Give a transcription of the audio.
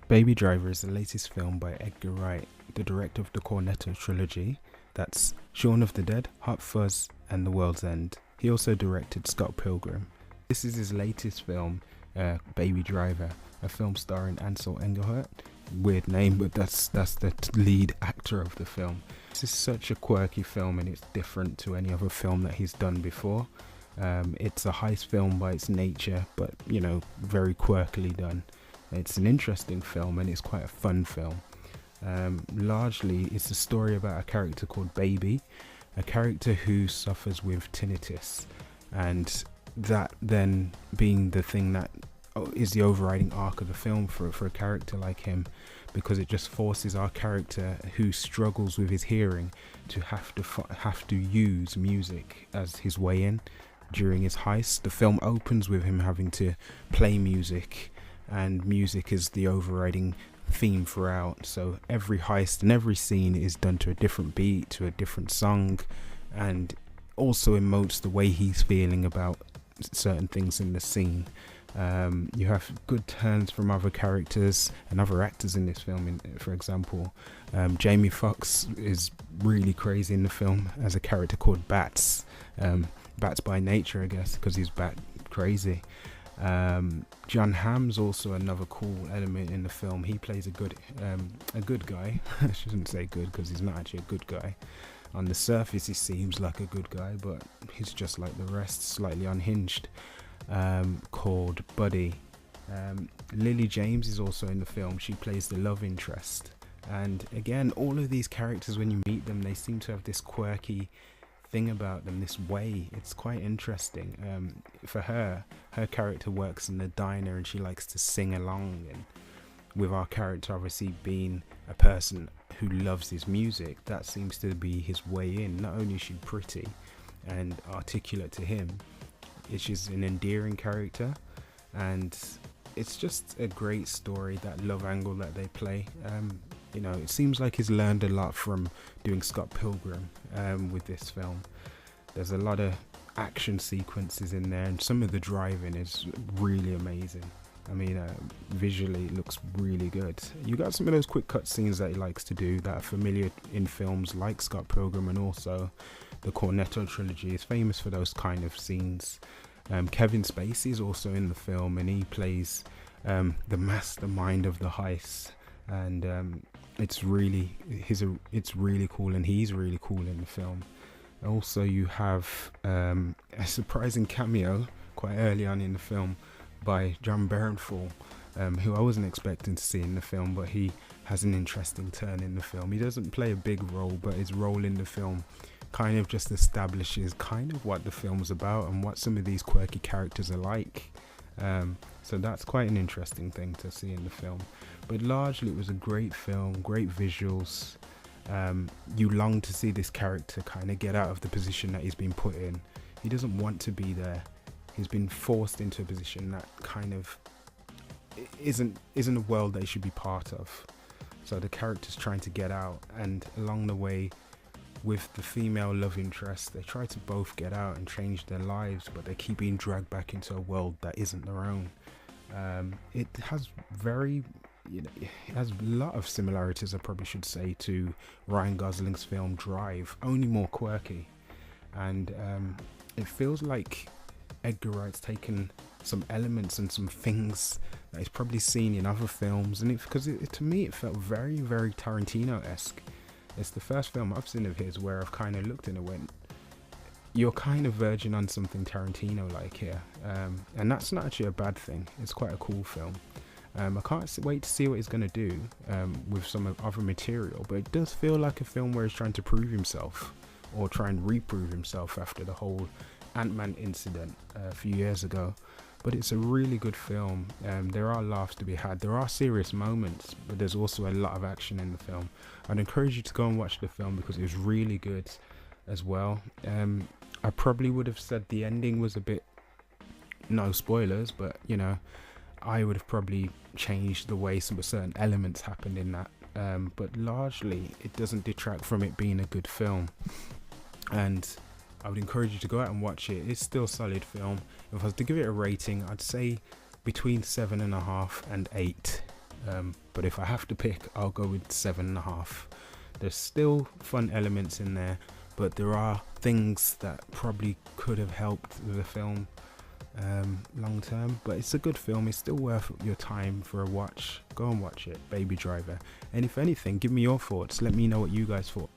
Baby Driver is the latest film by Edgar Wright, the director of the Cornetto trilogy, that's Shaun of the Dead, Hot Fuzz, and The World's End. He also directed Scott Pilgrim. This is his latest film, Baby Driver, a film starring Ansel Elgort. Weird name, but that's the lead actor of the film. This is such a quirky film, and it's different to any other film that he's done before. It's a heist film by its nature, but very quirkily done. It's an interesting film, and it's quite a fun film. Largely, it's a story about a character called Baby, a character who suffers with tinnitus, and that then being the thing that is the overriding arc of the film for a character like him, because it just forces our character who struggles with his hearing to have to use music as his way in during his heist. The film opens with him having to play music, and music is the overriding theme throughout. So every heist and every scene is done to a different beat, to a different song, and also emotes the way he's feeling about certain things in the scene. You have good turns from other characters and other actors in this film. For example, Jamie Foxx is really crazy in the film as a character called Bats. Bats by nature, I guess, because he's bat crazy. John Hamm's also another cool element in the film. He plays a good guy. I shouldn't say good, because he's not actually a good guy. On the surface he seems like a good guy, but he's just like the rest, slightly unhinged, called Buddy. Lily James is also in the film. She plays the love interest, and again, all of these characters, when you meet them, they seem to have this quirky thing about them, this way. It's quite interesting. For her character works in the diner, and she likes to sing along, and with our character obviously being a person who loves his music, that seems to be his way in. Not only is she pretty and articulate to him, she's an endearing character, and it's just a great story, that love angle that they play. It seems like he's learned a lot from doing Scott Pilgrim with this film. There's a lot of action sequences in there, and some of the driving is really amazing. I mean, visually it looks really good. You got some of those quick cut scenes that he likes to do that are familiar in films like Scott Pilgrim, and also the Cornetto trilogy is famous for those kind of scenes. Kevin Spacey is also in the film, and he plays the mastermind of the heist, and it's really cool, and he's really cool in the film. Also, you have a surprising cameo quite early on in the film by Bernthal, who I wasn't expecting to see in the film, but he has an interesting turn in the film. He doesn't play a big role, but his role in the film kind of just establishes kind of what the film's about and what some of these quirky characters are like. So that's quite an interesting thing to see in the film. But largely it was a great film, great visuals. You long to see this character kind of get out of the position that he's been put in. He doesn't want to be there. He's been forced into a position that kind of isn't a world that he should be part of. So the character's trying to get out, and along the way, with the female love interest, they try to both get out and change their lives, but they keep being dragged back into a world that isn't their own. It has it has a lot of similarities, I probably should say, to Ryan Gosling's film Drive, only more quirky. And it feels like Edgar Wright's taken some elements and some things that he's probably seen in other films, and to me it felt very, very Tarantino-esque. It's the first film I've seen of his where I've kind of looked and went, you're kind of verging on something Tarantino-like here. And that's not actually a bad thing. It's quite a cool film. I can't wait to see what he's going to do with some other material, but it does feel like a film where he's trying to prove himself, or try and reprove himself after the whole Ant-Man incident a few years ago. But it's a really good film. There are laughs to be had, there are serious moments, but there's also a lot of action in the film. I'd encourage you to go and watch the film because it was really good as well. I probably would have said the ending was a bit, no spoilers, but I would have probably changed the way some certain elements happened in that, but largely it doesn't detract from it being a good film, and I would encourage you to go out and watch it. It's still a solid film. If I was to give it a rating, I'd say between 7.5 and 8. But if I have to pick, I'll go with 7.5. There's still fun elements in there, but there are things that probably could have helped the film long term. But it's a good film. It's still worth your time for a watch. Go and watch it, Baby Driver. And if anything, give me your thoughts. Let me know what you guys thought.